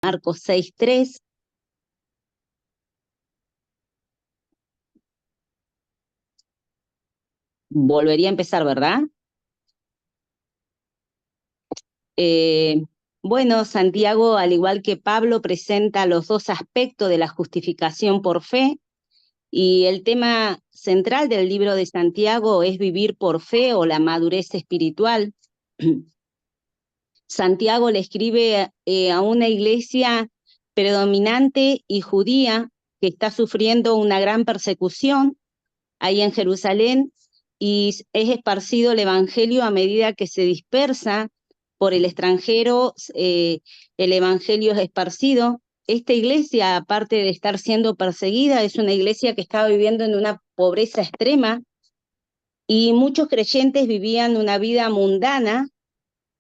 Marcos 6:3. Volvería a empezar, ¿verdad? Bueno, Santiago, al igual que Pablo, presenta los dos aspectos de la justificación por fe, y el tema central del libro de Santiago es vivir por fe o la madurez espiritual. Santiago le escribe a una iglesia predominante y judía que está sufriendo una gran persecución ahí en Jerusalén, y es esparcido el evangelio a medida que se dispersa por el extranjero, el evangelio es esparcido. Esta iglesia, aparte de estar siendo perseguida, es una iglesia que estaba viviendo en una pobreza extrema, y muchos creyentes vivían una vida mundana,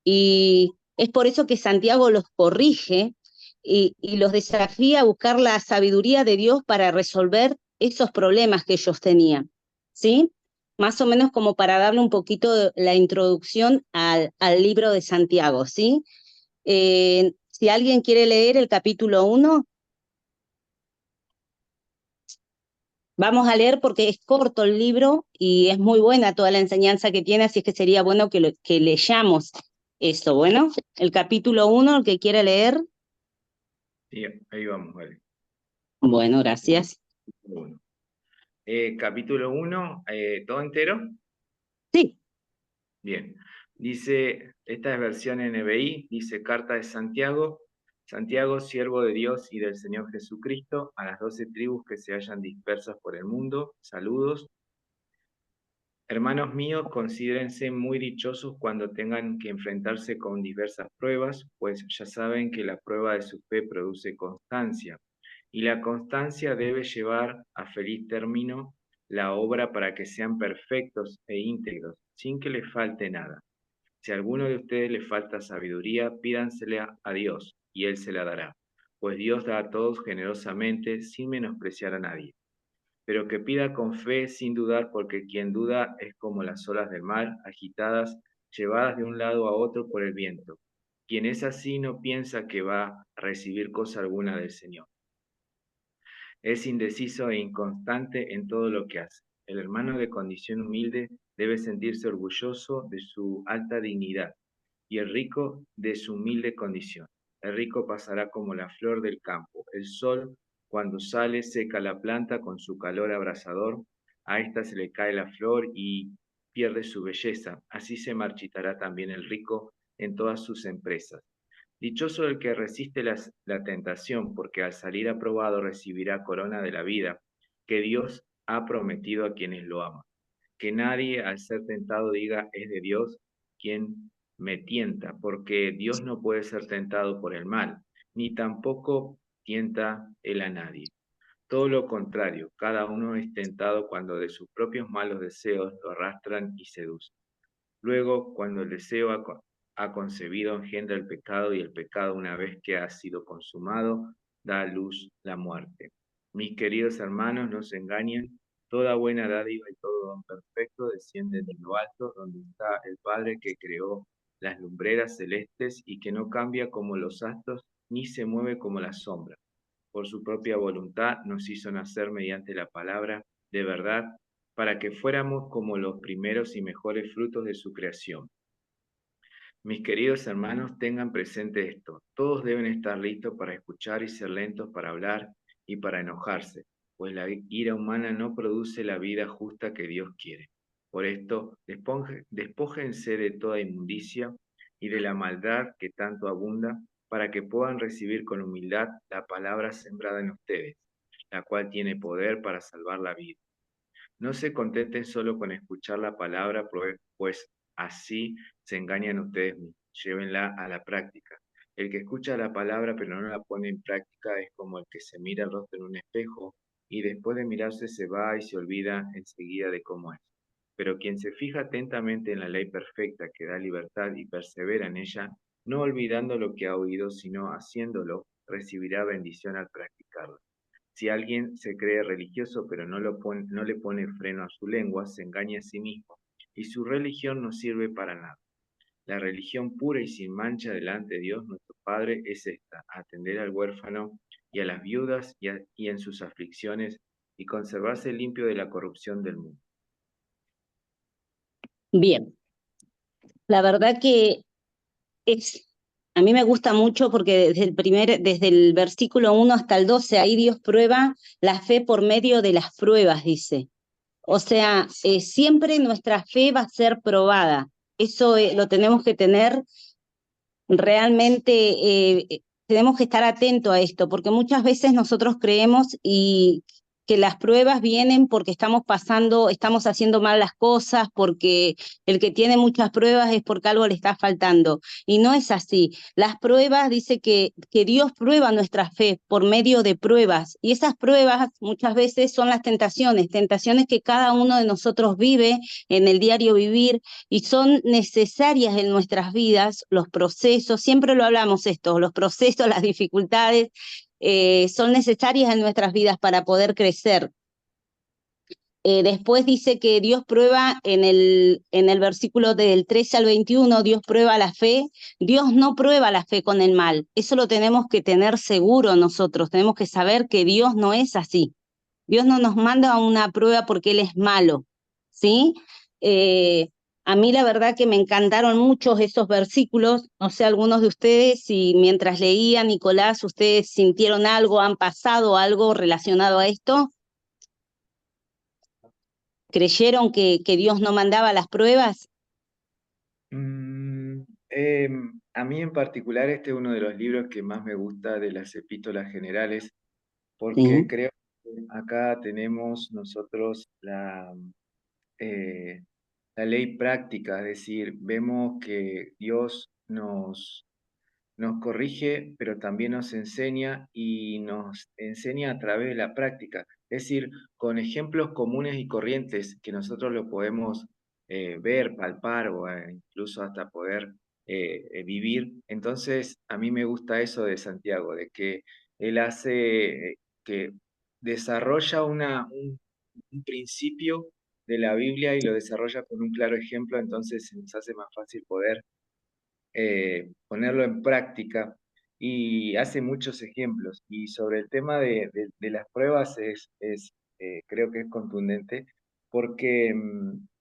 y es por eso que Santiago los corrige y los desafía a buscar la sabiduría de Dios para resolver esos problemas que ellos tenían, ¿sí? Más o menos como para darle un poquito de la introducción al libro de Santiago, ¿sí? Si alguien quiere leer el capítulo 1, vamos a leer porque es corto el libro y es muy buena toda la enseñanza que tiene, así es que sería bueno que leyamos eso. Bueno, el capítulo 1, el que quiera leer. Sí, ahí vamos, vale. Bueno, gracias. Bueno. Capítulo 1, ¿todo entero? Sí. Bien. Dice, esta es versión NBI, dice Carta de Santiago. Santiago, siervo de Dios y del Señor Jesucristo, a las 12 tribus que se hallan dispersas por el mundo, saludos. Hermanos míos, considérense muy dichosos cuando tengan que enfrentarse con diversas pruebas, pues ya saben que la prueba de su fe produce constancia, y la constancia debe llevar a feliz término la obra para que sean perfectos e íntegros, sin que les falte nada. Si a alguno de ustedes le falta sabiduría, pídansela a Dios, y Él se la dará, pues Dios da a todos generosamente, sin menospreciar a nadie, pero que pida con fe sin dudar, porque quien duda es como las olas del mar, agitadas, llevadas de un lado a otro por el viento. Quien es así no piensa que va a recibir cosa alguna del Señor. Es indeciso e inconstante en todo lo que hace. El hermano de condición humilde debe sentirse orgulloso de su alta dignidad, y el rico de su humilde condición. El rico pasará como la flor del campo. El sol, cuando sale, seca la planta con su calor abrasador. A ésta se le cae la flor y pierde su belleza. Así se marchitará también el rico en todas sus empresas. Dichoso el que resiste la tentación, porque al salir aprobado recibirá corona de la vida que Dios ha prometido a quienes lo aman. Que nadie al ser tentado diga es de Dios quien me tienta, porque Dios no puede ser tentado por el mal, ni tampoco tienta él a nadie. Todo lo contrario, cada uno es tentado cuando de sus propios malos deseos lo arrastran y seducen. Luego, cuando el deseo ha concebido, engendra el pecado, y el pecado, una vez que ha sido consumado, da a luz la muerte. Mis queridos hermanos, no se engañen, toda buena dádiva y todo don perfecto desciende de lo alto, donde está el Padre que creó las lumbreras celestes y que no cambia como los astros, ni se mueve como la sombra. Por su propia voluntad nos hizo nacer mediante la palabra de verdad, para que fuéramos como los primeros y mejores frutos de su creación. Mis queridos hermanos, tengan presente esto. Todos deben estar listos para escuchar y ser lentos para hablar y para enojarse, pues la ira humana no produce la vida justa que Dios quiere. Por esto, despójense de toda inmundicia y de la maldad que tanto abunda, para que puedan recibir con humildad la palabra sembrada en ustedes, la cual tiene poder para salvar la vida. No se contenten solo con escuchar la palabra, pues así se engañan ustedes mismos. Llévenla a la práctica. El que escucha la palabra pero no la pone en práctica es como el que se mira el rostro en un espejo y después de mirarse se va y se olvida enseguida de cómo es. Pero quien se fija atentamente en la ley perfecta que da libertad y persevera en ella, no olvidando lo que ha oído, sino haciéndolo, recibirá bendición al practicarlo. Si alguien se cree religioso pero no le pone freno a su lengua, se engaña a sí mismo, y su religión no sirve para nada. La religión pura y sin mancha delante de Dios nuestro Padre es esta: atender al huérfano y a las viudas y en sus aflicciones, y conservarse limpio de la corrupción del mundo. Bien, la verdad que a mí me gusta mucho porque desde el versículo 1 hasta el 12, ahí Dios prueba la fe por medio de las pruebas, dice. O sea, siempre nuestra fe va a ser probada. Eso lo tenemos que tener realmente, tenemos que estar atentos a esto, porque muchas veces nosotros creemos que las pruebas vienen porque estamos haciendo mal las cosas, porque el que tiene muchas pruebas es porque algo le está faltando. Y no es así. Las pruebas, dice que Dios prueba nuestra fe por medio de pruebas. Y esas pruebas muchas veces son las tentaciones que cada uno de nosotros vive en el diario vivir, y son necesarias en nuestras vidas. Los procesos, siempre lo hablamos esto, los procesos, las dificultades, son necesarias en nuestras vidas para poder crecer. Después dice que Dios prueba en el versículo del 13 al 21, Dios prueba la fe. Dios no prueba la fe con el mal. Eso lo tenemos que tener seguro nosotros. Tenemos que saber que Dios no es así. Dios no nos manda a una prueba porque Él es malo, ¿sí? A mí la verdad que me encantaron muchos esos versículos. No sé, algunos de ustedes, si mientras leía Nicolás, ustedes sintieron algo, han pasado algo relacionado a esto. ¿Creyeron que Dios no mandaba las pruebas? A mí en particular este es uno de los libros que más me gusta de las epístolas generales, porque Sí, creo que acá tenemos nosotros eh, la ley práctica, es decir, vemos que Dios nos corrige, pero también nos enseña, y nos enseña a través de la práctica, es decir, con ejemplos comunes y corrientes que nosotros lo podemos ver, palpar, o incluso hasta poder vivir. Entonces, a mí me gusta eso de Santiago, de que él hace, que desarrolla un principio de la Biblia y lo desarrolla con un claro ejemplo. Entonces se nos hace más fácil poder ponerlo en práctica, y hace muchos ejemplos. Y sobre el tema de las pruebas creo que es contundente, porque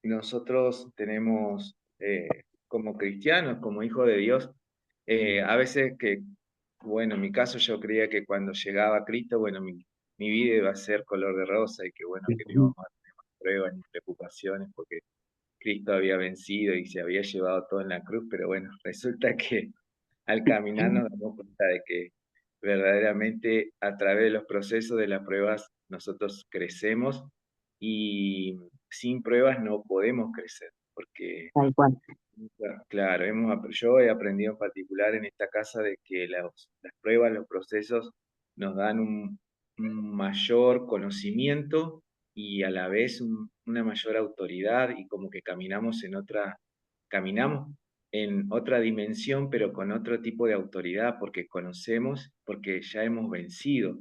nosotros tenemos, como cristianos, como hijos de Dios, a veces que, bueno, en mi caso yo creía que cuando llegaba Cristo, bueno, mi vida iba a ser color de rosa, y que bueno, que no íbamos a tener más pruebas ni preocupaciones, porque Cristo había vencido y se había llevado todo en la cruz. Pero bueno, resulta que al caminar nos damos cuenta de que verdaderamente a través de los procesos de las pruebas nosotros crecemos, y sin pruebas no podemos crecer, porque tal cual. claro, yo he aprendido en particular en esta casa de que las pruebas, los procesos nos dan un mayor conocimiento, y a la vez una mayor autoridad, y como que caminamos en otra dimensión, pero con otro tipo de autoridad, porque conocemos, porque ya hemos vencido.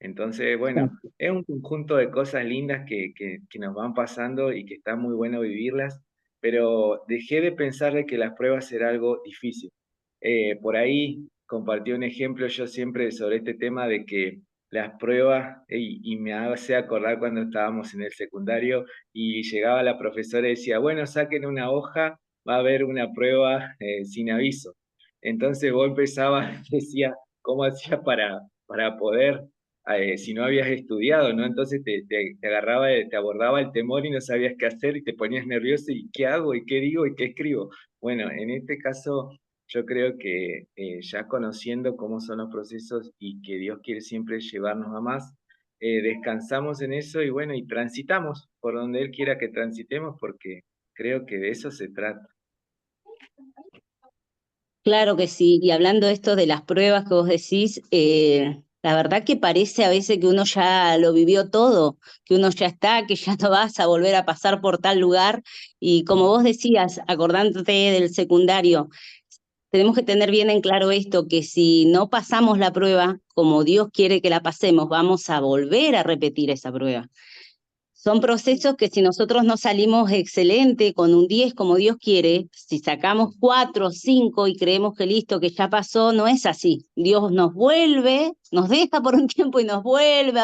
Entonces, bueno, es un conjunto de cosas lindas que nos van pasando, y que está muy bueno vivirlas, pero dejé de pensar de que las pruebas era algo difícil. Por ahí compartí un ejemplo yo siempre sobre este tema de que las pruebas, y me hace acordar cuando estábamos en el secundario y llegaba la profesora y decía, bueno, saquen una hoja, va a haber una prueba sin aviso. Entonces vos empezabas, decía, ¿cómo hacía para poder, si no habías estudiado, ¿no? Entonces te agarraba, te abordaba el temor y no sabías qué hacer, y te ponías nervioso, y qué hago, y qué digo, y qué escribo. Bueno, en este caso yo creo que ya conociendo cómo son los procesos y que Dios quiere siempre llevarnos a más, descansamos en eso, y bueno, y transitamos por donde Él quiera que transitemos, porque creo que de eso se trata. Claro que sí, y hablando de esto de las pruebas que vos decís, la verdad que parece a veces que uno ya lo vivió todo, que uno ya está, que ya no vas a volver a pasar por tal lugar, y como vos decías, acordándote del secundario, tenemos que tener bien en claro esto, que si no pasamos la prueba como Dios quiere que la pasemos, vamos a volver a repetir esa prueba. Son procesos que si nosotros no salimos excelente con un 10 como Dios quiere, si sacamos 4 o 5 y creemos que listo, que ya pasó, no es así. Dios nos vuelve, nos deja por un tiempo y nos vuelve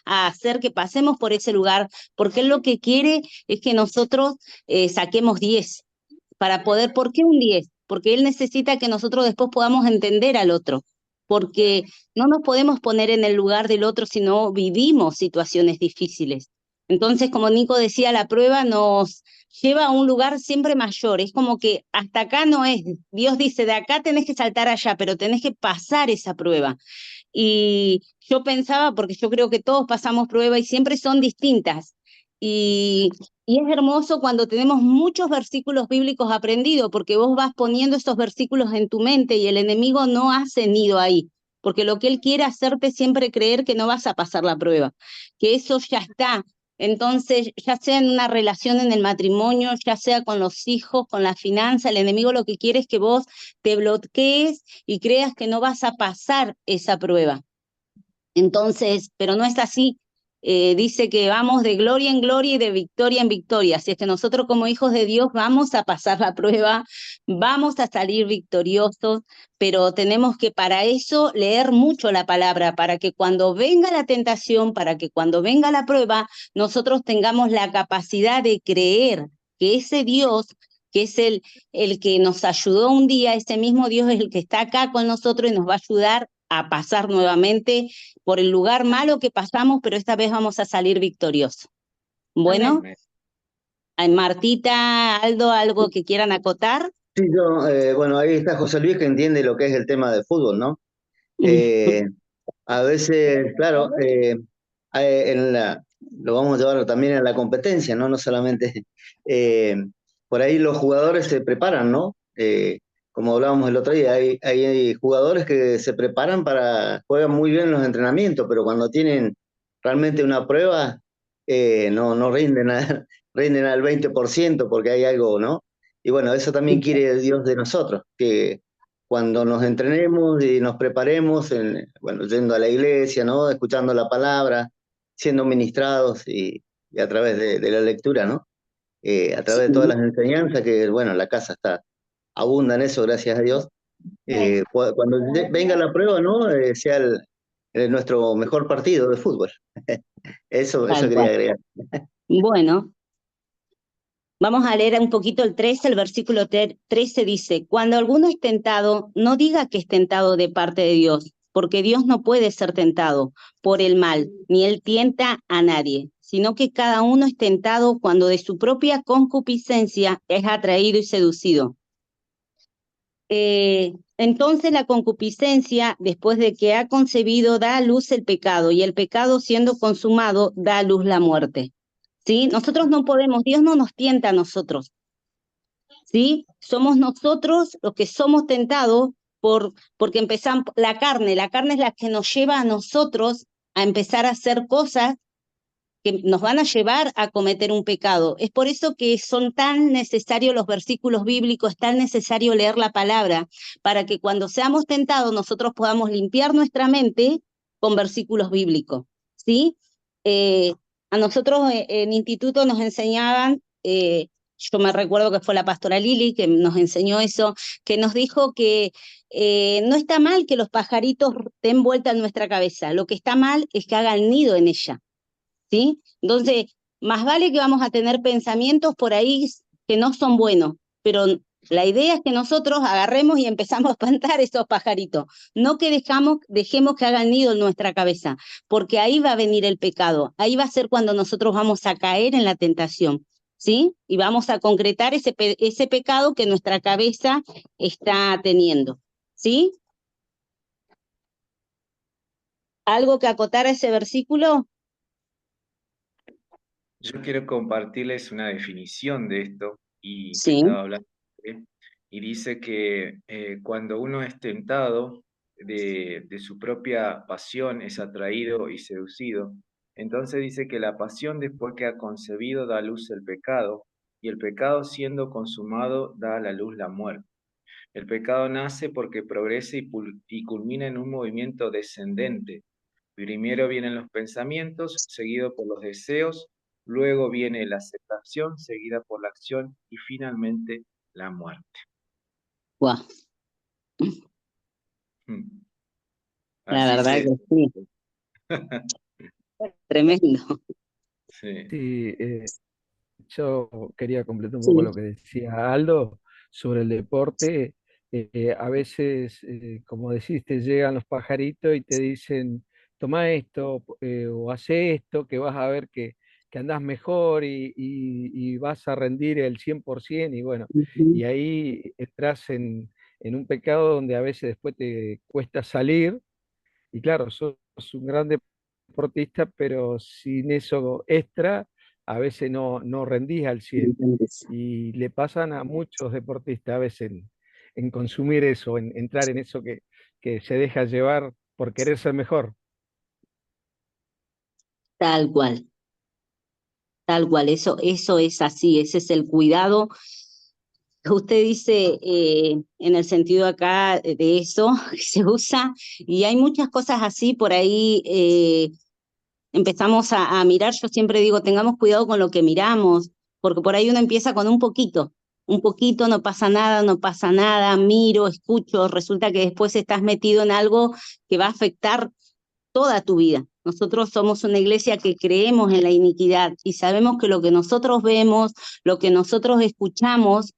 a hacer que pasemos por ese lugar, porque Él lo que quiere es que nosotros saquemos 10 para poder, ¿por qué un 10? Porque Él necesita que nosotros después podamos entender al otro, porque no nos podemos poner en el lugar del otro si no vivimos situaciones difíciles. Entonces, como Nico decía, la prueba nos lleva a un lugar siempre mayor. Es como que hasta acá no es. Dios dice, de acá tenés que saltar allá, pero tenés que pasar esa prueba. Y yo pensaba, porque yo creo que todos pasamos prueba y siempre son distintas. Y es hermoso cuando tenemos muchos versículos bíblicos aprendidos, porque vos vas poniendo esos versículos en tu mente y el enemigo no hace nido ahí, porque lo que él quiere hacerte siempre creer que no vas a pasar la prueba, que eso ya está. Entonces, ya sea en una relación en el matrimonio, ya sea con los hijos, con la finanza, el enemigo lo que quiere es que vos te bloquees y creas que no vas a pasar esa prueba. Entonces, pero no es así. Dice que vamos de gloria en gloria y de victoria en victoria. Así es que nosotros como hijos de Dios vamos a pasar la prueba, vamos a salir victoriosos, pero tenemos que para eso leer mucho la palabra, para que cuando venga la tentación, para que cuando venga la prueba, nosotros tengamos la capacidad de creer que ese Dios, que es el que nos ayudó un día, ese mismo Dios es el que está acá con nosotros y nos va a ayudar a pasar nuevamente por el lugar malo que pasamos, pero esta vez vamos a salir victoriosos. Bueno, Amén. Martita, Aldo, ¿algo que quieran acotar? Sí, yo, bueno, ahí está José Luis que entiende lo que es el tema de fútbol, ¿no? Eh, a veces, claro, lo vamos a llevar también a la competencia, ¿no? No solamente, eh, por ahí los jugadores se preparan, ¿no? Como hablábamos el otro día, hay jugadores que se preparan juegan muy bien los entrenamientos, pero cuando tienen realmente una prueba, no rinden, rinden al 20% porque hay algo, ¿no? Y bueno, eso también quiere Dios de nosotros, que cuando nos entrenemos y nos preparemos, bueno, yendo a la iglesia, ¿no? Escuchando la palabra, siendo ministrados y a través de la lectura, ¿no? A través de todas Sí. las enseñanzas, que bueno, la casa abunda en eso, gracias a Dios. Cuando venga la prueba, ¿no? Sea nuestro mejor partido de fútbol. Eso Tal quería cual. agregar. Bueno, vamos a leer un poquito el 13, el versículo 13 dice, cuando alguno es tentado, no diga que es tentado de parte de Dios, porque Dios no puede ser tentado por el mal, ni él tienta a nadie, sino que cada uno es tentado cuando de su propia concupiscencia es atraído y seducido. Entonces la concupiscencia, después de que ha concebido, da a luz el pecado, y el pecado siendo consumado, da a luz la muerte. ¿Sí? Nosotros no podemos, Dios no nos tienta a nosotros, ¿sí? Somos nosotros los que somos tentados porque empezamos, la carne es la que nos lleva a nosotros a empezar a hacer cosas que nos van a llevar a cometer un pecado. Es por eso que son tan necesarios los versículos bíblicos, es tan necesario leer la palabra, para que cuando seamos tentados nosotros podamos limpiar nuestra mente con versículos bíblicos, ¿sí? A nosotros en instituto nos enseñaban, yo me recuerdo que fue la pastora Lili que nos enseñó eso, que nos dijo que no está mal que los pajaritos den vuelta en nuestra cabeza, lo que está mal es que hagan nido en ella. ¿Sí? Entonces, más vale que vamos a tener pensamientos por ahí que no son buenos, pero la idea es que nosotros agarremos y empezamos a espantar esos pajaritos, no que dejemos que hagan nido en nuestra cabeza, porque ahí va a venir el pecado, ahí va a ser cuando nosotros vamos a caer en la tentación, ¿sí? Y vamos a concretar ese pecado que nuestra cabeza está teniendo, ¿sí? ¿Algo que acotar a ese versículo? Yo quiero compartirles una definición de esto y que Sí, estaba hablando, y dice que cuando uno es tentado de su propia pasión, es atraído y seducido. Entonces dice que la pasión, después que ha concebido, da a luz el pecado, y el pecado siendo consumado da a la luz la muerte. El pecado nace porque progresa y culmina en un movimiento descendente. Primero vienen los pensamientos, seguido por los deseos, Luego viene la aceptación, seguida por la acción y finalmente la muerte. Guau, Mm. la Así verdad se... que sí, tremendo. Sí. Sí, yo quería completar un poco Sí. lo que decía Aldo sobre el deporte. A veces, como decís, te llegan los pajaritos y te dicen, toma esto o hace esto, que vas a ver que andás mejor y vas a rendir el 100%. Y bueno, Ujú. y ahí entras en un pecado donde a veces después te cuesta salir. Y claro, sos un gran deportista, pero sin eso extra, a veces no rendís al 100. Y le pasan a muchos deportistas a veces en consumir eso, en entrar en eso que se deja llevar por querer ser mejor. Tal cual, eso es así, ese es el cuidado. Usted dice en el sentido acá de eso que se usa, y hay muchas cosas así por ahí. Empezamos a mirar, yo siempre digo, tengamos cuidado con lo que miramos, porque por ahí uno empieza con un poquito, no pasa nada, no pasa nada, miro, escucho, resulta que después estás metido en algo que va a afectar toda tu vida. Nosotros somos una iglesia que creemos en la iniquidad y sabemos que lo que nosotros vemos, lo que nosotros escuchamos,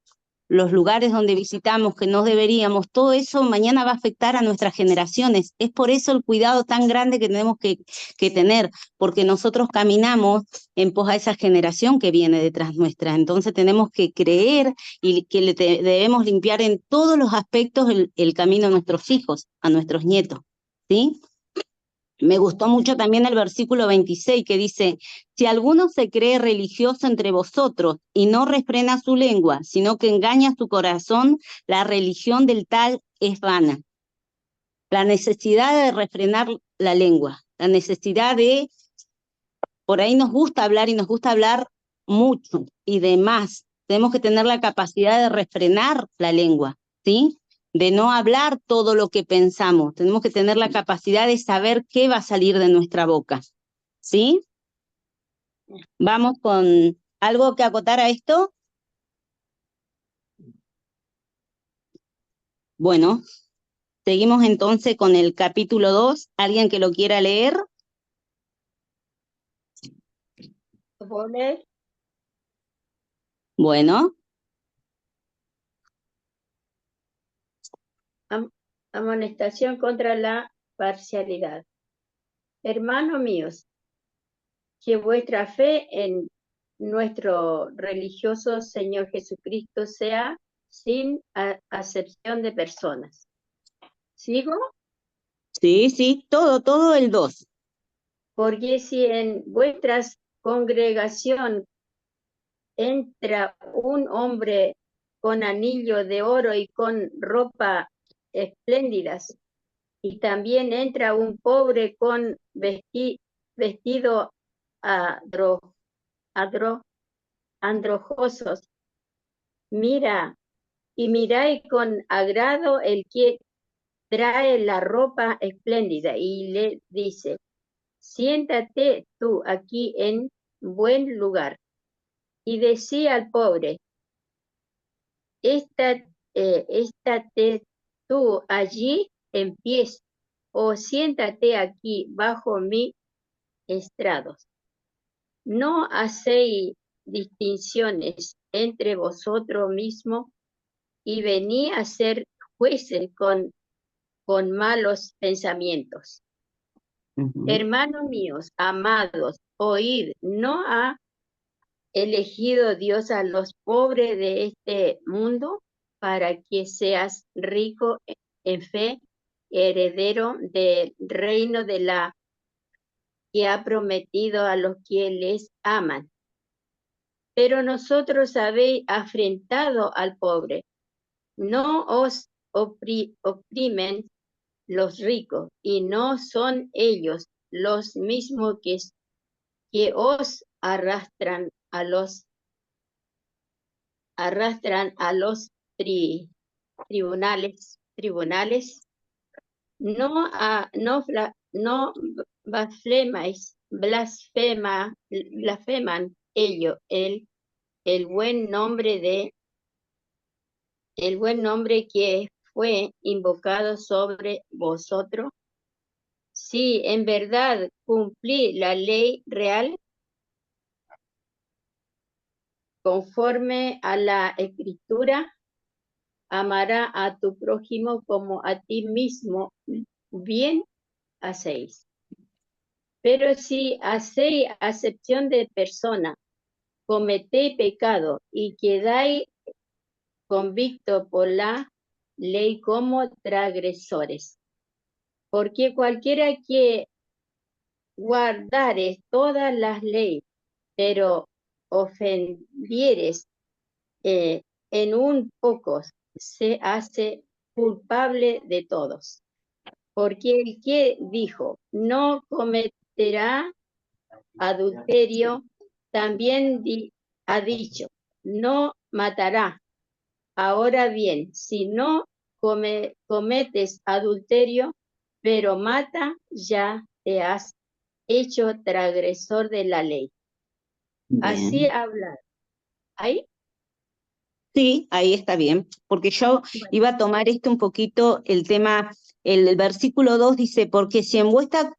los lugares donde visitamos que no deberíamos, todo eso mañana va a afectar a nuestras generaciones. Es por eso el cuidado tan grande que tenemos que tener, porque nosotros caminamos en pos a esa generación que viene detrás nuestra. Entonces tenemos que creer y que debemos limpiar en todos los aspectos el camino a nuestros hijos, a nuestros nietos, ¿sí? Me gustó mucho también el versículo 26 que dice, si alguno se cree religioso entre vosotros y no refrena su lengua, sino que engaña su corazón, la religión del tal es vana. La necesidad de refrenar la lengua, la necesidad de, por ahí nos gusta hablar y nos gusta hablar mucho y de más. Tenemos que tener la capacidad de refrenar la lengua, ¿sí? De no hablar todo lo que pensamos. Tenemos que tener la capacidad de saber qué va a salir de nuestra boca, ¿sí? Vamos con algo que acotar a esto. Bueno, seguimos entonces con el capítulo 2. ¿Alguien que lo quiera leer? Bueno, Amonestación contra la parcialidad. Hermanos míos, que vuestra fe en nuestro religioso Señor Jesucristo sea sin acepción de personas. ¿Sigo? sí, todo el 2. Porque si en vuestras congregación entra un hombre con anillo de oro y con ropa espléndidas, y también entra un pobre con vestido androjosos, miráis con agrado el que trae la ropa espléndida y le dice, siéntate tú aquí en buen lugar. Y decía al pobre, estate tú allí en pies, o siéntate aquí bajo mis estrados. No hacéis distinciones entre vosotros mismos y venid a ser jueces con malos pensamientos. Hermanos míos, amados, oíd, ¿no ha elegido Dios a los pobres de este mundo para que seas rico en fe, heredero del reino de la que ha prometido a los que les aman? Pero nosotros habéis afrentado al pobre. No os oprimen los ricos, y no son ellos los mismos que os arrastran a los tribunales. No blasfeman ellos el buen nombre que fue invocado sobre vosotros. Si en verdad cumplí la ley real conforme a la Escritura, amará a tu prójimo como a ti mismo, bien hacéis. Pero si hacéis acepción de persona, cometéis pecado y quedáis convictos por la ley como transgresores. Porque cualquiera que guardare todas las leyes, pero ofendieres en un poco, se hace culpable de todos. Porque el que dijo, no cometerá adulterio, también ha dicho, no matará. Ahora bien, si no cometes adulterio, pero mata, ya te has hecho transgresor de la ley. Así Bien. habla. ¿Ahí? Sí, ahí está bien, porque yo Bueno, iba a tomar un poquito el tema, el versículo 2 dice, porque si en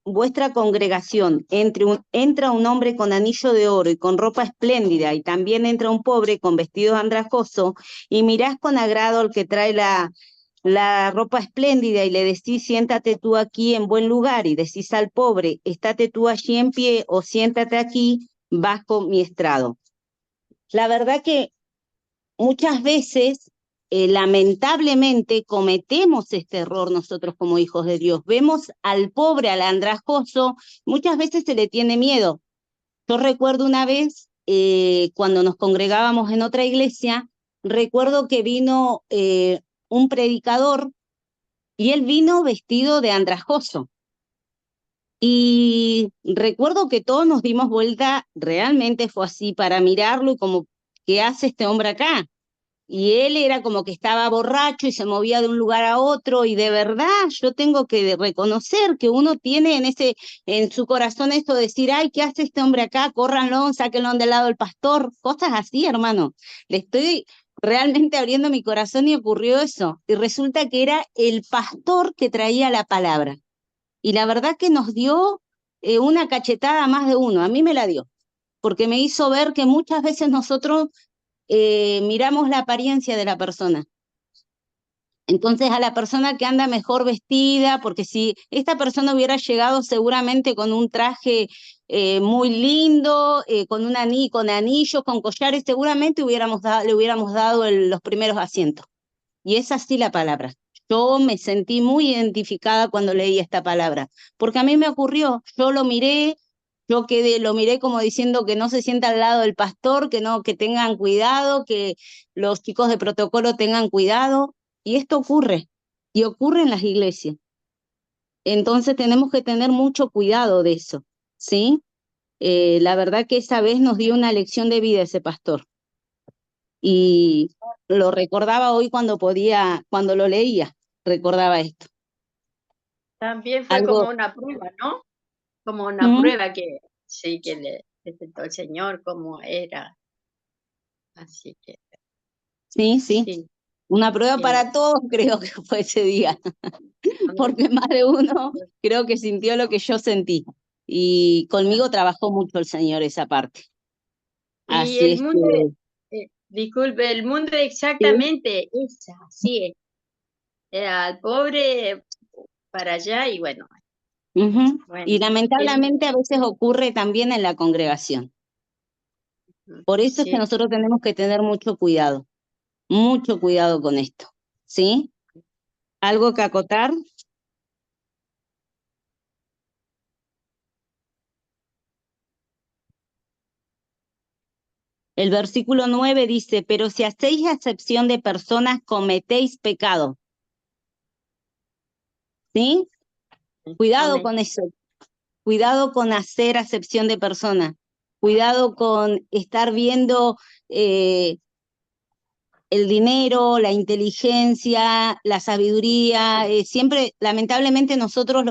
vuestra congregación entra un hombre con anillo de oro y con ropa espléndida, y también entra un pobre con vestido andrajoso, y mirás con agrado al que trae la ropa espléndida y le decís, siéntate tú aquí en buen lugar, y decís al pobre, estate tú allí en pie o siéntate aquí bajo mi estrado. La verdad que muchas veces, lamentablemente, cometemos este error nosotros como hijos de Dios. Vemos al pobre, al andrajoso, muchas veces se le tiene miedo. Yo recuerdo una vez, cuando nos congregábamos en otra iglesia, recuerdo que vino un predicador y él vino vestido de andrajoso. Y recuerdo que todos nos dimos vuelta, realmente fue así, para mirarlo y como, ¿qué hace este hombre acá? Y él era como que estaba borracho y se movía de un lugar a otro, y de verdad yo tengo que reconocer que uno tiene en su corazón esto de decir, ay, ¿qué hace este hombre acá? Córranlo, sáquenlo del lado del pastor, cosas así, hermano. Le estoy realmente abriendo mi corazón y ocurrió eso. Y resulta que era el pastor que traía la palabra. Y la verdad que nos dio una cachetada a más de uno, a mí me la dio, porque me hizo ver que muchas veces nosotros miramos la apariencia de la persona. Entonces a la persona que anda mejor vestida, porque si esta persona hubiera llegado seguramente con un traje muy lindo, con anillos, con collares, seguramente le hubiéramos dado los primeros asientos. Y es así la palabra. Yo me sentí muy identificada cuando leí esta palabra, porque a mí me ocurrió, yo lo miré, lo miré como diciendo que no se sienta al lado del pastor, que tengan cuidado, que los chicos de protocolo tengan cuidado, y esto ocurre, y ocurre en las iglesias. Entonces tenemos que tener mucho cuidado de eso, ¿sí? La verdad que esa vez nos dio una lección de vida ese pastor, y lo recordaba hoy cuando lo leía, recordaba esto. también fue Algo, como una prueba, ¿no? Como una ¿Mm? prueba que sí, que le presentó el Señor, cómo era. Así que Sí, sí. una prueba para todos creo que fue ese día, porque más de uno creo que sintió lo que yo sentí, y conmigo trabajó mucho el Señor esa parte. Y Así el es mundo, que, disculpe, el mundo sí. exactamente es así. Al pobre para allá y bueno, Ujú. bueno, Y lamentablemente a veces ocurre también en la congregación. Por eso es que sí. nosotros tenemos que tener mucho cuidado con esto, ¿sí? ¿Algo que acotar? El versículo 9 dice, pero si hacéis acepción de personas, cometéis pecado. ¿Sí? Cuidado Amén. con eso. Cuidado con hacer acepción de personas. Cuidado con estar viendo el dinero, la inteligencia, la sabiduría, siempre, lamentablemente nosotros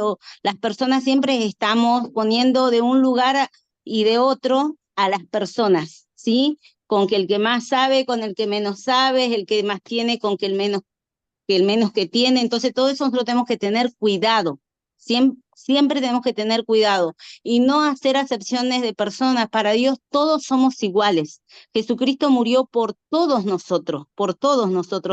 las personas siempre estamos poniendo de un lugar y de otro a las personas, ¿sí? Con que el que más sabe, con el que menos sabe, el que más tiene, con que el menos que tiene. Entonces todo eso nosotros tenemos que tener cuidado, siempre tenemos que tener cuidado y no hacer acepciones de personas. Para Dios todos somos iguales. Jesucristo murió por todos nosotros,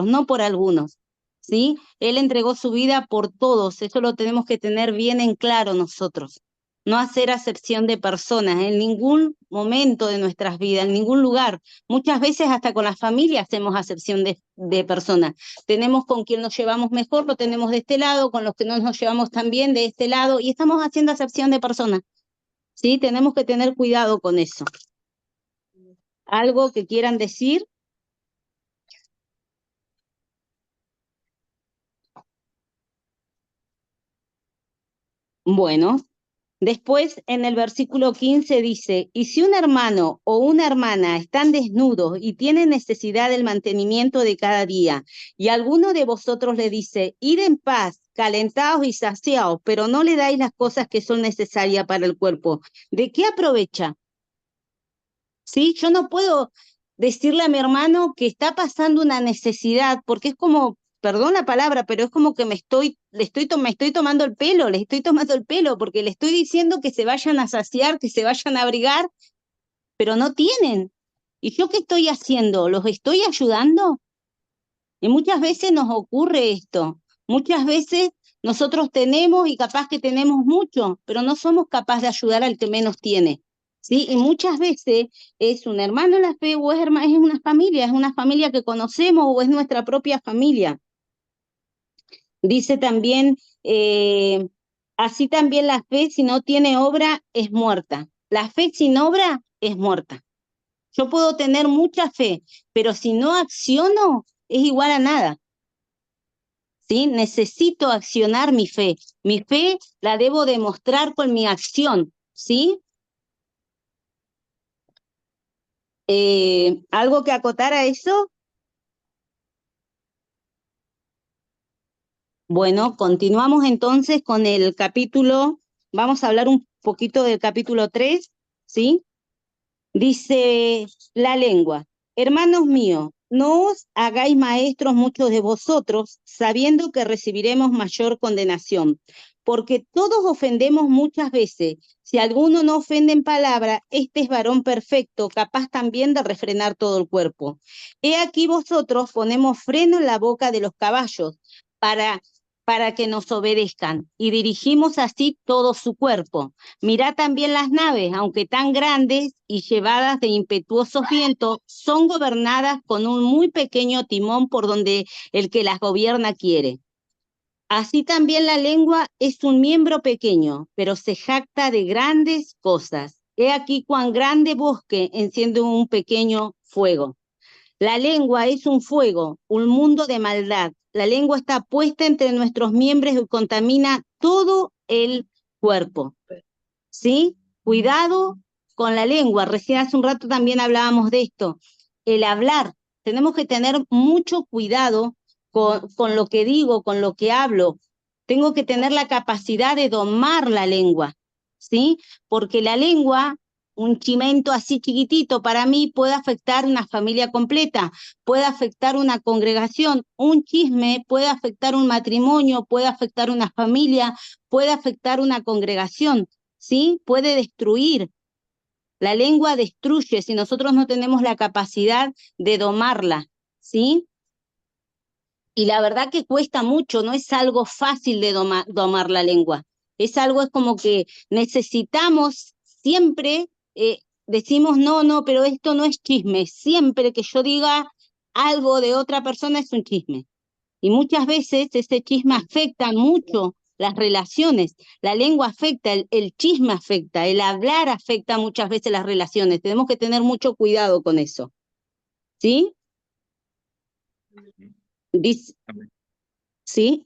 no por algunos, ¿sí? Él entregó su vida por todos, eso lo tenemos que tener bien en claro nosotros. No hacer acepción de personas en ningún momento de nuestras vidas, en ningún lugar. Muchas veces hasta con la familia hacemos acepción de personas. Tenemos con quien nos llevamos mejor, lo tenemos de este lado, con los que no nos llevamos tan bien de este lado, y estamos haciendo acepción de personas, ¿sí? Tenemos que tener cuidado con eso. ¿Algo que quieran decir? Bueno, después en el versículo 15 dice, y si un hermano o una hermana están desnudos y tienen necesidad del mantenimiento de cada día, y alguno de vosotros le dice, id en paz, calentaos y saciaos, pero no le dais las cosas que son necesarias para el cuerpo, ¿de qué aprovecha? ¿Sí? Yo no puedo decirle a mi hermano que está pasando una necesidad, porque es como, perdón la palabra, pero es como que me estoy tomando el pelo, les estoy tomando el pelo, porque le estoy diciendo que se vayan a saciar, que se vayan a abrigar, pero no tienen. ¿Y yo qué estoy haciendo? ¿Los estoy ayudando? Y muchas veces nos ocurre esto. Muchas veces nosotros tenemos y capaz que tenemos mucho, pero no somos capaces de ayudar al que menos tiene, ¿sí? Y muchas veces es un hermano en la fe o es una familia que conocemos o es nuestra propia familia. Dice también, así también la fe si no tiene obra es muerta. La fe sin obra es muerta. Yo puedo tener mucha fe, pero si no acciono es igual a nada. ¿Sí? Necesito accionar mi fe. Mi fe la debo demostrar con mi acción, ¿sí? ¿Algo que acotar a eso? Bueno, continuamos entonces con el capítulo, vamos a hablar un poquito del capítulo 3, ¿sí? Dice la lengua, hermanos míos, no os hagáis maestros muchos de vosotros, sabiendo que recibiremos mayor condenación, porque todos ofendemos muchas veces. Si alguno no ofende en palabra, este es varón perfecto, capaz también de refrenar todo el cuerpo. He aquí vosotros ponemos freno en la boca de los caballos para que nos obedezcan, y dirigimos así todo su cuerpo. Mirad también las naves, aunque tan grandes y llevadas de impetuosos vientos, son gobernadas con un muy pequeño timón por donde el que las gobierna quiere. Así también la lengua es un miembro pequeño, pero se jacta de grandes cosas. He aquí cuán grande bosque enciende un pequeño fuego. La lengua es un fuego, un mundo de maldad. La lengua está puesta entre nuestros miembros y contamina todo el cuerpo. ¿Sí? Cuidado con la lengua. Recién hace un rato también hablábamos de esto. El hablar. Tenemos que tener mucho cuidado con lo que digo, con lo que hablo. Tengo que tener la capacidad de domar la lengua, ¿sí? Porque la lengua, un chimento así chiquitito, para mí puede afectar una familia completa, puede afectar una congregación, un chisme puede afectar un matrimonio, puede afectar una familia, puede afectar una congregación, ¿sí? Puede destruir. La lengua destruye si nosotros no tenemos la capacidad de domarla, ¿sí? Y la verdad que cuesta mucho, no es algo fácil de domar la lengua. Es como que necesitamos siempre, decimos, no, pero esto no es chisme. Siempre que yo diga algo de otra persona es un chisme. Y muchas veces ese chisme afecta mucho las relaciones. La lengua afecta, el chisme afecta, el hablar afecta muchas veces las relaciones. Tenemos que tener mucho cuidado con eso. ¿Sí? Dice, ¿sí?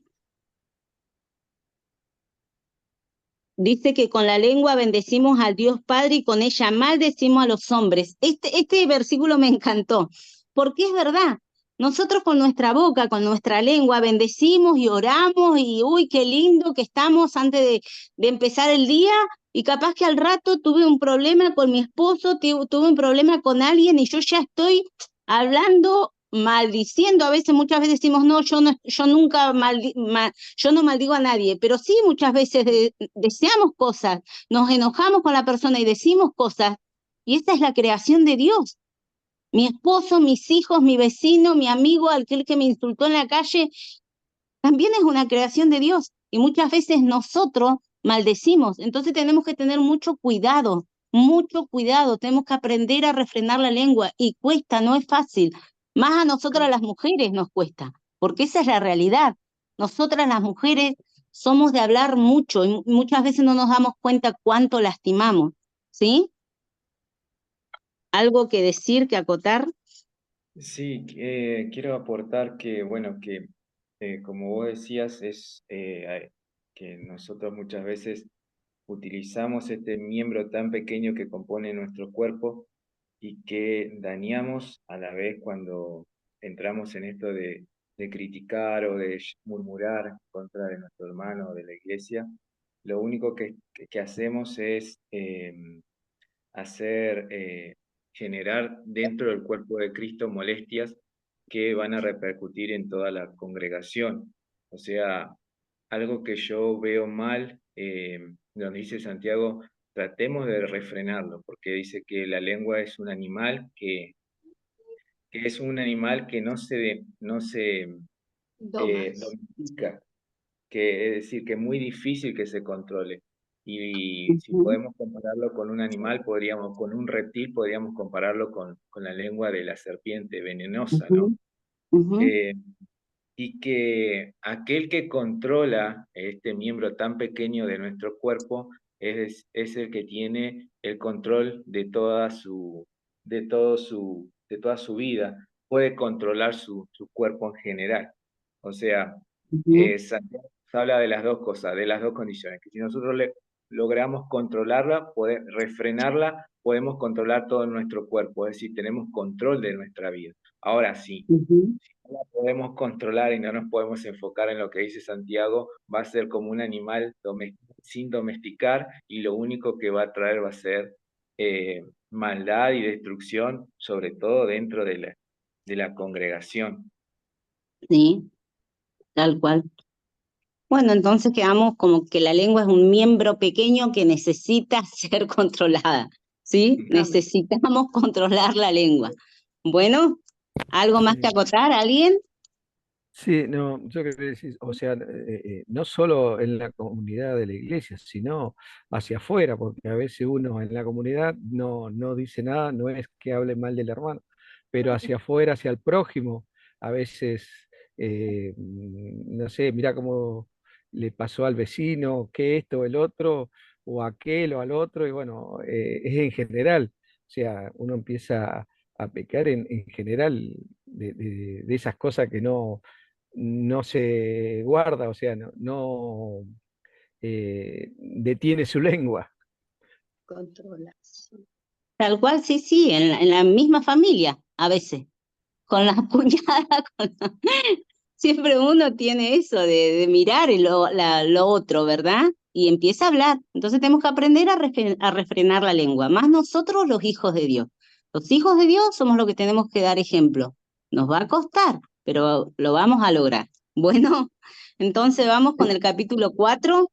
Dice que con la lengua bendecimos al Dios Padre y con ella maldecimos a los hombres. Este versículo me encantó, porque es verdad. Nosotros con nuestra boca, con nuestra lengua, bendecimos y oramos y uy, qué lindo que estamos antes de empezar el día, y capaz que al rato tuve un problema con mi esposo, tuve un problema con alguien y yo ya estoy hablando, maldiciendo. A veces, muchas veces decimos, no, yo nunca yo no maldigo a nadie, pero sí muchas veces deseamos cosas, nos enojamos con la persona y decimos cosas, y esta es la creación de Dios. Mi esposo, mis hijos, mi vecino, mi amigo, aquel que me insultó en la calle, también es una creación de Dios. Y muchas veces nosotros maldecimos. Entonces tenemos que tener mucho cuidado, tenemos que aprender a refrenar la lengua. Y cuesta, no es fácil. Más a nosotras las mujeres nos cuesta, porque esa es la realidad. Nosotras las mujeres somos de hablar mucho y muchas veces no nos damos cuenta cuánto lastimamos. ¿Sí? ¿Algo que decir, que acotar? Sí, quiero aportar que, bueno, que como vos decías, que nosotros muchas veces utilizamos este miembro tan pequeño que compone nuestro cuerpo y que dañamos a la vez cuando entramos en esto de criticar o de murmurar contra de nuestro hermano o de la iglesia. Lo único que hacemos es generar dentro del cuerpo de Cristo molestias que van a repercutir en toda la congregación. O sea, algo que yo veo mal, donde dice Santiago, tratemos de refrenarlo, porque dice que la lengua es un animal que no se domestica, que es decir, que es muy difícil que se controle. Y si Ujú, podemos compararlo con un animal, con un reptil, podríamos compararlo con la lengua de la serpiente venenosa, ujú, ¿no? ujú. Eh, y que aquel que controla este miembro tan pequeño de nuestro cuerpo es el que tiene el control de toda su vida, puede controlar su cuerpo en general. O sea, Ujú, Santiago habla de las dos cosas, de las dos condiciones, que si nosotros logramos controlarla, refrenarla, podemos controlar todo nuestro cuerpo, es decir, tenemos control de nuestra vida. Ahora sí, ujú. no la podemos controlar y no nos podemos enfocar en lo que dice Santiago, va a ser como un animal sin domesticar, y lo único que va a traer va a ser maldad y destrucción, sobre todo dentro de la congregación. Sí, tal cual. Bueno, entonces quedamos como que la lengua es un miembro pequeño que necesita ser controlada, ¿sí? Amén. Necesitamos controlar la lengua. Bueno, ¿algo más que Sí. acotar? ¿Alguien? Sí, no, yo creo que decir, o sea, no solo en la comunidad de la iglesia, sino hacia afuera, porque a veces uno en la comunidad no dice nada, no es que hable mal del hermano, pero hacia afuera, hacia el prójimo, a veces, no sé, mira cómo le pasó al vecino, que esto o el otro, o aquel o al otro, y bueno, es en general, o sea, uno empieza a pecar en general de esas cosas que no se guarda, o sea, no detiene su lengua. Controlación. Tal cual, sí, sí, en la misma familia, a veces, con las cuñadas, siempre uno tiene eso de mirar lo otro, ¿verdad? Y empieza a hablar. Entonces tenemos que aprender a refrenar la lengua, más nosotros los hijos de Dios. Los hijos de Dios somos los que tenemos que dar ejemplo. Nos va a costar, pero lo vamos a lograr. Bueno, entonces vamos con el capítulo 4.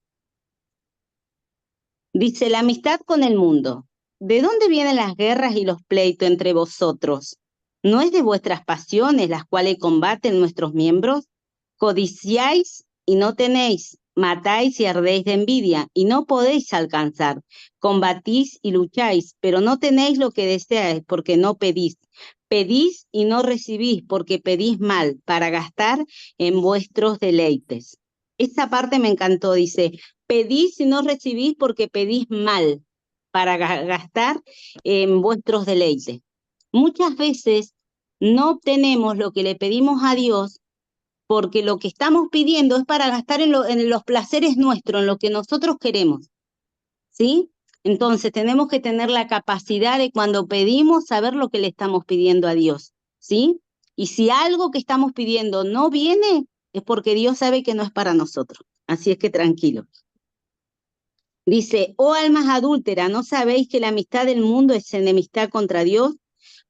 Dice, la amistad con el mundo. ¿De dónde vienen las guerras y los pleitos entre vosotros? ¿No es de vuestras pasiones las cuales combaten nuestros miembros? Codiciáis y no tenéis, matáis y ardéis de envidia y no podéis alcanzar. Combatís y lucháis, pero no tenéis lo que deseáis porque no pedís. Pedís y no recibís porque pedís mal para gastar en vuestros deleites. Esa parte me encantó, dice, pedís y no recibís porque pedís mal para gastar en vuestros deleites. Muchas veces no obtenemos lo que le pedimos a Dios porque lo que estamos pidiendo es para gastar en los placeres nuestros, en lo que nosotros queremos, ¿sí? Entonces tenemos que tener la capacidad de cuando pedimos saber lo que le estamos pidiendo a Dios, ¿sí? Y si algo que estamos pidiendo no viene, es porque Dios sabe que no es para nosotros. Así es que tranquilo. Dice, oh almas adúlteras, ¿no sabéis que la amistad del mundo es enemistad contra Dios?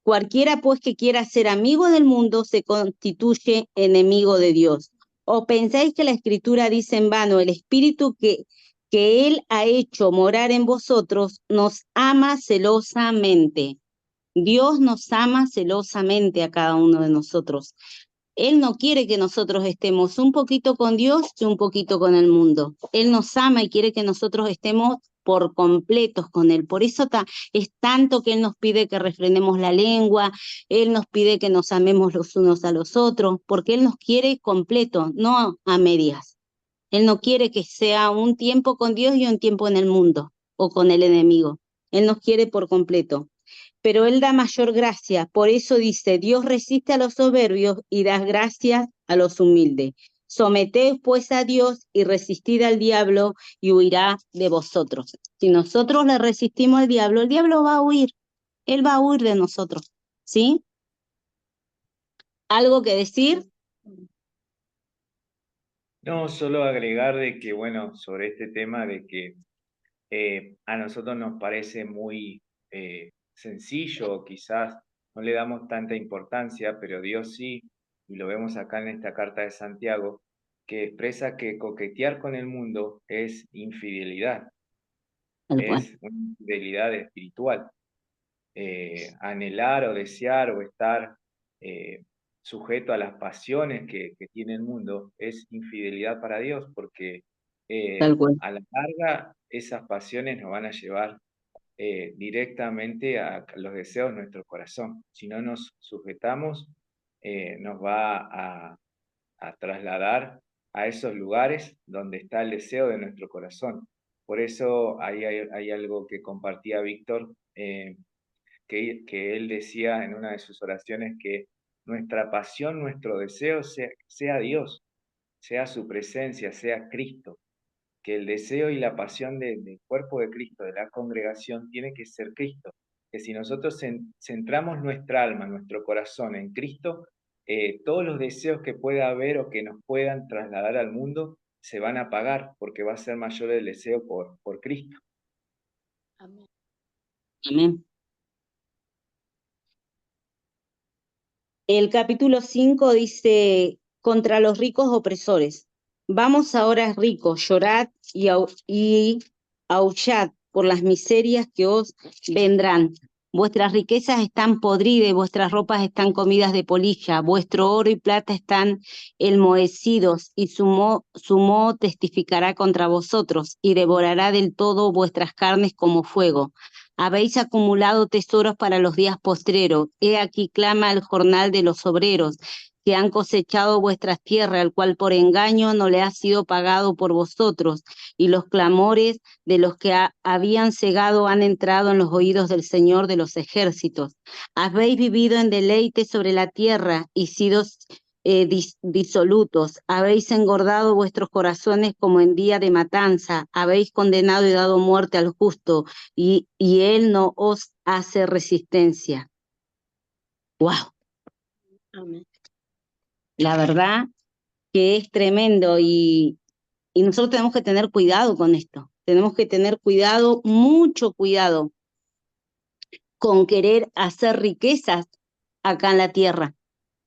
Cualquiera pues que quiera ser amigo del mundo se constituye enemigo de Dios. ¿O pensáis que la Escritura dice en vano, el Espíritu que Él ha hecho morar en vosotros nos ama celosamente? Dios nos ama celosamente a cada uno de nosotros. Él no quiere que nosotros estemos un poquito con Dios y un poquito con el mundo. Él nos ama y quiere que nosotros estemos por completos con Él. Por eso es tanto que Él nos pide que refrenemos la lengua, Él nos pide que nos amemos los unos a los otros, porque Él nos quiere completo, no a medias. Él no quiere que sea un tiempo con Dios y un tiempo en el mundo o con el enemigo. Él nos quiere por completo. Pero Él da mayor gracia. Por eso dice, Dios resiste a los soberbios y da gracias a los humildes. Someteos pues a Dios y resistid al diablo y huirá de vosotros. Si nosotros le resistimos al diablo, el diablo va a huir. Él va a huir de nosotros. ¿Sí? ¿Algo que decir? No, solo agregar de que, bueno, sobre este tema de que a nosotros nos parece muy sencillo, quizás no le damos tanta importancia, pero Dios sí, y lo vemos acá en esta carta de Santiago, que expresa que coquetear con el mundo es infidelidad, es una infidelidad espiritual. Anhelar o desear o estar sujeto a las pasiones que tiene el mundo es infidelidad para Dios, porque a la larga esas pasiones nos van a llevar directamente a los deseos de nuestro corazón. Si no nos sujetamos, nos va a trasladar a esos lugares donde está el deseo de nuestro corazón. Por eso hay algo que compartía Víctor, que él decía en una de sus oraciones, que nuestra pasión, nuestro deseo sea Dios, sea su presencia, sea Cristo, que el deseo y la pasión del cuerpo de Cristo, de la congregación, tiene que ser Cristo, que si nosotros centramos nuestra alma, nuestro corazón en Cristo, todos los deseos que pueda haber o que nos puedan trasladar al mundo se van a apagar, porque va a ser mayor el deseo por Cristo. Amén. Amén. El capítulo 5 dice, contra los ricos opresores. Vamos ahora, ricos, llorad y aullad por las miserias que os vendrán. Vuestras riquezas están podridas, vuestras ropas están comidas de polilla, vuestro oro y plata están enmohecidos, y su moho testificará contra vosotros, y devorará del todo vuestras carnes como fuego. Habéis acumulado tesoros para los días postreros. He aquí clama el jornal de los obreros, que han cosechado vuestras tierras, el cual por engaño no le ha sido pagado por vosotros, y los clamores de los que habían cegado han entrado en los oídos del Señor de los ejércitos. Habéis vivido en deleite sobre la tierra y sido disolutos. Habéis engordado vuestros corazones como en día de matanza. Habéis condenado y dado muerte al justo, y él no os hace resistencia. ¡Wow! Amén. La verdad que es tremendo y nosotros tenemos que tener cuidado con esto. Tenemos que tener cuidado, mucho cuidado, con querer hacer riquezas acá en la tierra.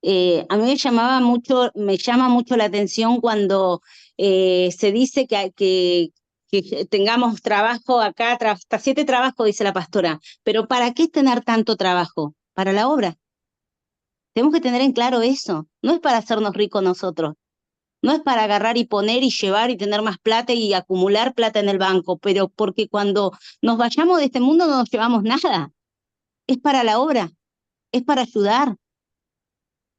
A mí me llama mucho la atención cuando se dice que tengamos trabajo acá, hasta 7 trabajos, dice la pastora. Pero ¿para qué tener tanto trabajo? Para la obra. Tenemos que tener en claro eso. No es para hacernos ricos nosotros. No es para agarrar y poner y llevar y tener más plata y acumular plata en el banco, pero porque cuando nos vayamos de este mundo no nos llevamos nada. Es para la obra, es para ayudar,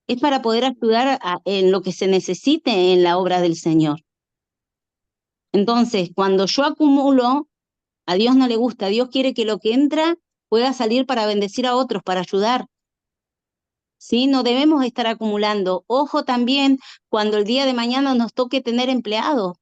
es para poder ayudar en lo que se necesite en la obra del Señor. Entonces, cuando yo acumulo, a Dios no le gusta. Dios quiere que lo que entra pueda salir para bendecir a otros, para ayudar. ¿Sí? No debemos estar acumulando. Ojo también cuando el día de mañana nos toque tener empleados.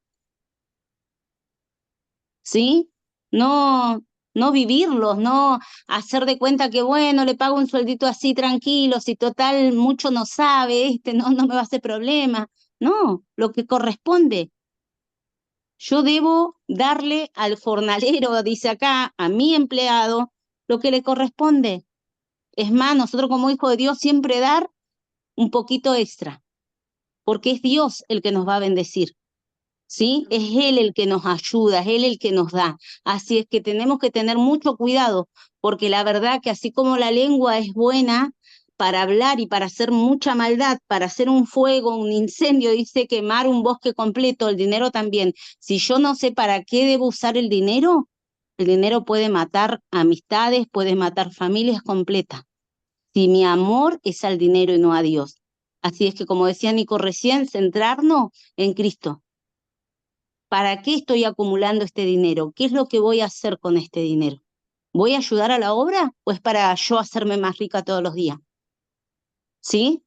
¿Sí? No no vivirlos, no hacer de cuenta que bueno, le pago un sueldito así tranquilo, si total mucho no sabe, no me va a hacer problema. No, lo que corresponde. Yo debo darle al jornalero, dice acá, a mi empleado, lo que le corresponde. Es más, nosotros como hijos de Dios siempre dar un poquito extra, porque es Dios el que nos va a bendecir, ¿sí? Es Él el que nos ayuda, es Él el que nos da. Así es que tenemos que tener mucho cuidado, porque la verdad que así como la lengua es buena para hablar y para hacer mucha maldad, para hacer un fuego, un incendio, dice quemar un bosque completo, el dinero también. Si yo no sé para qué debo usar el dinero puede matar amistades, puede matar familias completas. Si mi amor es al dinero y no a Dios. Así es que, como decía Nico recién, centrarnos en Cristo. ¿Para qué estoy acumulando este dinero? ¿Qué es lo que voy a hacer con este dinero? ¿Voy a ayudar a la obra o es para yo hacerme más rica todos los días? ¿Sí?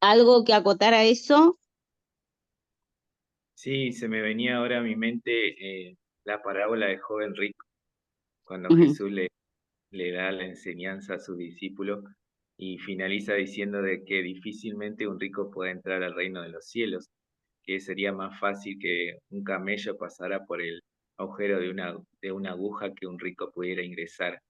¿Algo que acotar a eso? Sí, se me venía ahora a mi mente la parábola del joven rico, cuando Jesús le da la enseñanza a sus discípulos y finaliza diciendo de que difícilmente un rico puede entrar al reino de los cielos, que sería más fácil que un camello pasara por el agujero de una aguja que un rico pudiera ingresar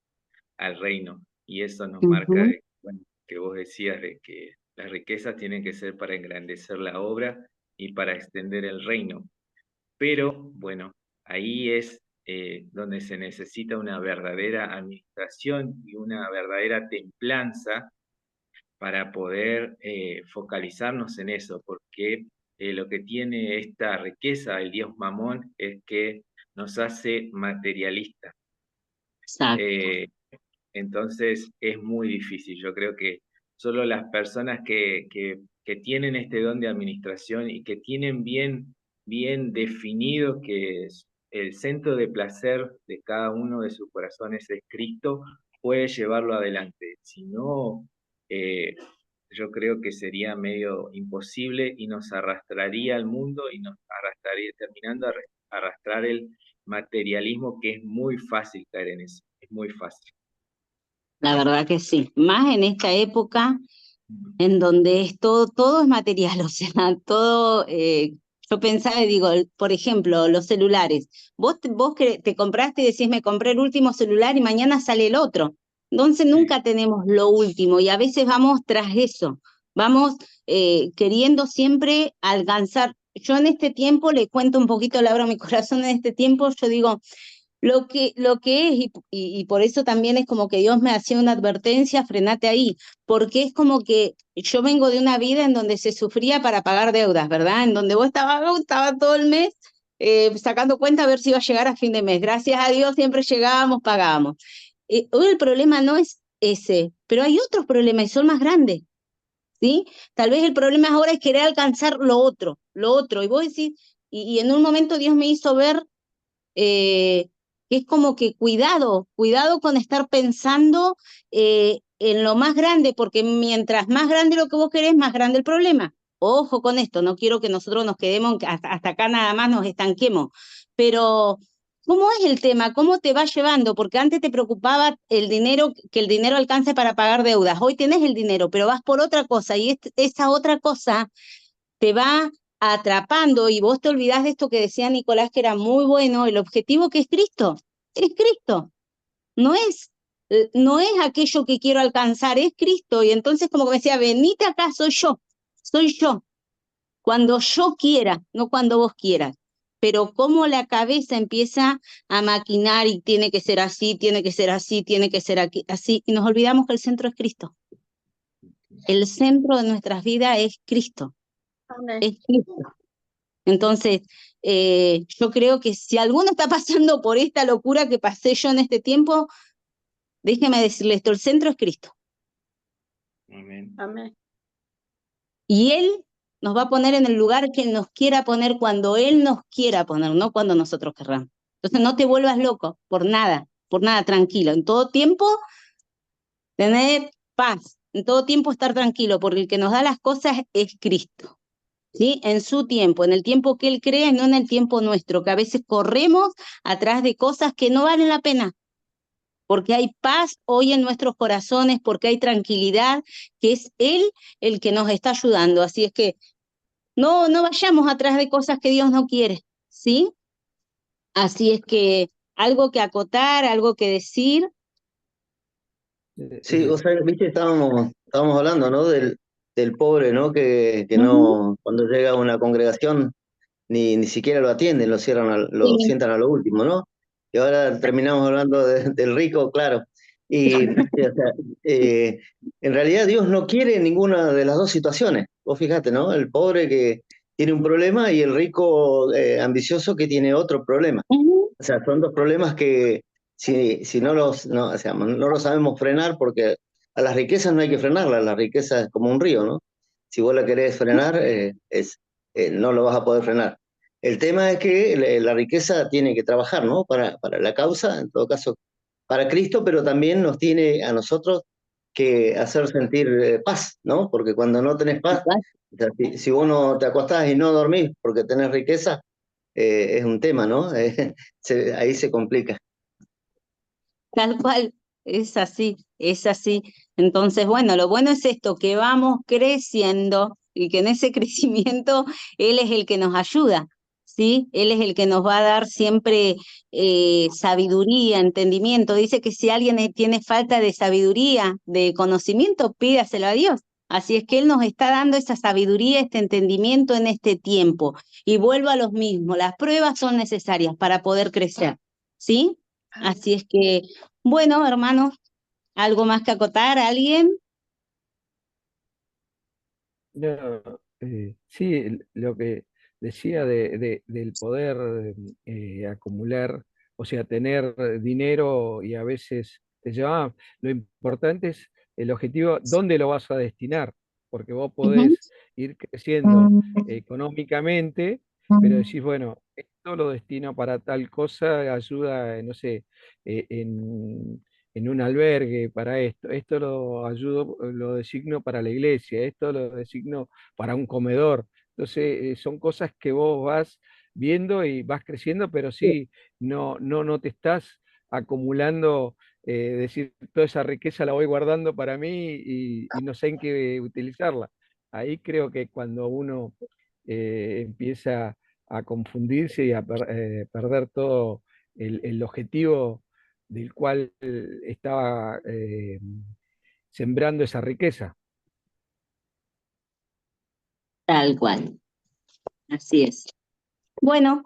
al reino. Y eso nos marca, bueno, que vos decías de que las riquezas tienen que ser para engrandecer la obra y para extender el reino. Pero bueno, ahí es donde se necesita una verdadera administración y una verdadera templanza para poder focalizarnos en eso, porque lo que tiene esta riqueza, el Dios Mamón, es que nos hace materialistas. Exacto. Entonces es muy difícil. Yo creo que solo las personas que tienen este don de administración y que tienen bien definido que el centro de placer de cada uno de sus corazones es Cristo, puede llevarlo adelante. Si no, yo creo que sería medio imposible y nos arrastraría al mundo y nos arrastraría, terminando a arrastrar el materialismo, que es muy fácil caer en eso, es muy fácil. La verdad que sí. Más en esta época en donde es todo es material, o sea, todo, yo pensaba y digo, por ejemplo, los celulares, vos que te compraste y decís, me compré el último celular y mañana sale el otro, entonces nunca tenemos lo último y a veces vamos tras eso, vamos queriendo siempre alcanzar. Yo en este tiempo, le cuento un poquito, le abro mi corazón en este tiempo, yo digo, lo que es, y por eso también es como que Dios me hacía una advertencia, frenate ahí, porque es como que yo vengo de una vida en donde se sufría para pagar deudas, ¿verdad? En donde vos estaba todo el mes sacando cuenta a ver si iba a llegar a fin de mes. Gracias a Dios siempre llegábamos, pagábamos. Hoy el problema no es ese, pero hay otros problemas y son más grandes, ¿sí? Tal vez el problema ahora es querer alcanzar lo otro, y vos decís, y en un momento Dios me hizo ver que es como que cuidado con estar pensando en lo más grande, porque mientras más grande lo que vos querés, más grande el problema. Ojo con esto, no quiero que nosotros nos quedemos, hasta acá nada más nos estanquemos, pero ¿cómo es el tema? ¿Cómo te va llevando? Porque antes te preocupaba el dinero, que el dinero alcance para pagar deudas. Hoy tenés el dinero, pero vas por otra cosa y esa otra cosa te va atrapando y vos te olvidás de esto que decía Nicolás, que era muy bueno, el objetivo que es Cristo, no es aquello que quiero alcanzar, es Cristo, y entonces como que me decía, venite acá, soy yo, cuando yo quiera, no cuando vos quieras, pero como la cabeza empieza a maquinar y tiene que ser así, tiene que ser así, tiene que ser aquí, así, y nos olvidamos que el centro es Cristo, el centro de nuestras vidas es Cristo. Es Cristo. Entonces, yo creo que si alguno está pasando por esta locura que pasé yo en este tiempo, déjeme decirle esto, el centro es Cristo. Amén. Amén. Y Él nos va a poner en el lugar que Él nos quiera poner cuando Él nos quiera poner, no cuando nosotros querramos. Entonces no te vuelvas loco, por nada, tranquilo. En todo tiempo, tener paz, en todo tiempo estar tranquilo, porque el que nos da las cosas es Cristo. ¿sí? En su tiempo, en el tiempo que Él crea, y no en el tiempo nuestro, que a veces corremos atrás de cosas que no valen la pena, porque hay paz hoy en nuestros corazones, porque hay tranquilidad, que es Él el que nos está ayudando. Así es que no vayamos atrás de cosas que Dios no quiere, ¿sí? Así es que algo que acotar, algo que decir. Sí, o sea, viste, estábamos hablando, ¿no? Del pobre, ¿no? Que Ujú. no, cuando llega a una congregación, ni siquiera lo atienden, lo cierran, lo Sí. sientan a lo último, ¿no? Y ahora terminamos hablando del rico, claro. Y, o sea, eh, en realidad Dios no quiere ninguna de las dos situaciones. Vos fíjate, ¿no? El pobre que tiene un problema y el rico ambicioso que tiene otro problema. Ujú. O sea, son dos problemas que si no, o sea, no los sabemos frenar, porque a las riquezas no hay que frenarlas, la riqueza es como un río, ¿no? Si vos la querés frenar, no lo vas a poder frenar. El tema es que la riqueza tiene que trabajar, ¿no? Para la causa, en todo caso, para Cristo, pero también nos tiene a nosotros que hacer sentir paz, ¿no? Porque cuando no tenés paz, o sea, si vos no te acostás y no dormís porque tenés riqueza, es un tema, ¿no? Ahí se complica. Tal cual, es así, es así. Entonces, bueno, lo bueno es esto, que vamos creciendo y que en ese crecimiento Él es el que nos ayuda, ¿sí? Él es el que nos va a dar siempre sabiduría, entendimiento. Dice que si alguien tiene falta de sabiduría, de conocimiento, pídaselo a Dios. Así es que Él nos está dando esa sabiduría, este entendimiento en este tiempo. Y vuelvo a los mismos, las pruebas son necesarias para poder crecer, ¿sí? Así es que bueno, hermanos, ¿algo más que acotar? ¿Alguien? No, sí, lo que decía del poder acumular, o sea, tener dinero y a veces te lleva, lo importante es el objetivo, ¿dónde lo vas a destinar? Porque vos Ujú. podés ir creciendo económicamente, pero decís, bueno, esto lo destino para tal cosa, ayuda, no sé, en un albergue para esto lo ayudo, lo designo para la iglesia, esto lo designo para un comedor. Entonces, son cosas que vos vas viendo y vas creciendo, pero sí, no te estás acumulando, decir, toda esa riqueza la voy guardando para mí y no sé en qué utilizarla. Ahí creo que cuando uno empieza a confundirse y a perder todo el objetivo del cual estaba sembrando esa riqueza. Tal cual, así es. Bueno,